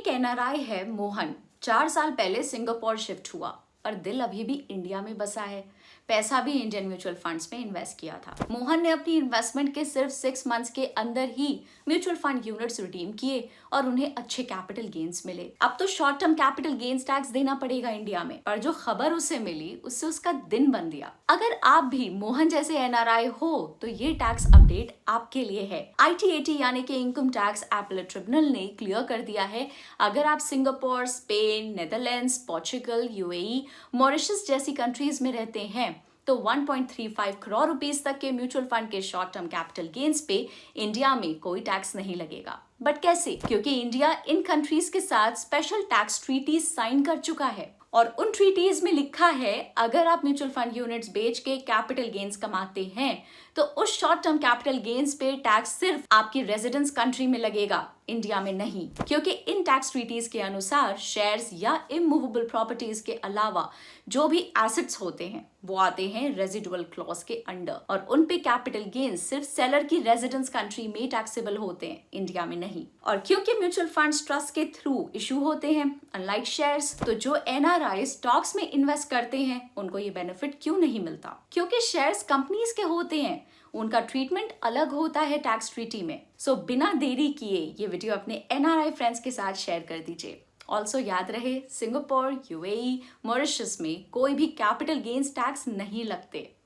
एक एनआरआई है मोहन। 4 साल पहले सिंगापुर शिफ्ट हुआ पर दिल अभी भी इंडिया में बसा है। पैसा भी इंडियन म्यूचुअल फंड्स में इन्वेस्ट किया था। मोहन ने अपनी इन्वेस्टमेंट के सिर्फ 6 मंथ्स के अंदर ही म्यूचुअल फंड यूनिट्स रिडीम किए और उन्हें अच्छे कैपिटल गेन्स मिले। अब तो short term capital gains tax देना पड़ेगा इंडिया में, पर जो खबर उसे मिली उससे उसका दिन बन दिया। अगर आप भी मोहन जैसे एनआरआई हो तो ये टैक्स अपडेट आपके लिए है। आईटीएटी यानी कि इनकम टैक्स अपीलेट ट्रिब्यूनल ने क्लियर कर दिया है, अगर आप Singapore, Spain, Netherlands, Portugal, UAE, Mauritius जैसी कंट्रीज में रहते हैं तो 1.35 करोड़ रुपीस तक के म्यूचुअल फंड के शॉर्ट टर्म कैपिटल गेन्स पे इंडिया में कोई टैक्स नहीं लगेगा। बट कैसे? क्योंकि इंडिया इन कंट्रीज के साथ स्पेशल टैक्स ट्रीटीज साइन कर चुका है और उन ट्रीटीज में लिखा है, अगर आप म्यूचुअल फंड यूनिट्स बेच के कैपिटल गेन्स कमाते हैं तो उस शॉर्ट टर्म कैपिटल गेन्स पे टैक्स सिर्फ आपकी रेजिडेंस कंट्री में लगेगा, इंडिया में नहीं। क्योंकि इन टैक्स ट्रीटीज के अनुसार शेयर्स या इमूवेबल प्रॉपर्टीज के अलावा जो भी एसेट्स होते हैं वो आते हैं रेजिडुअल क्लॉज के अंडर और उन पे कैपिटल गेन्स सिर्फ सेलर की रेजिडेंस कंट्री में टैक्सेबल होते हैं, इंडिया में नहीं। और क्योंकि म्यूचुअल फंड्स ट्रस्ट के थ्रू इशू होते हैं अनलाइक शेयर्स, तो जो एनआरआई स्टॉक्स में इन्वेस्ट करते हैं उनको ये बेनिफिट क्यों नहीं मिलता? क्योंकि शेयर्स कंपनीज के होते हैं, उनका ट्रीटमेंट अलग होता है टैक्स ट्रीटी में। सो बिना देरी किए ये वीडियो अपने एनआरआई फ्रेंड्स के साथ शेयर कर दीजिए। ऑल्सो याद रहे, सिंगापुर, यूएई, मॉरिशस में कोई भी कैपिटल गेन्स टैक्स नहीं लगते।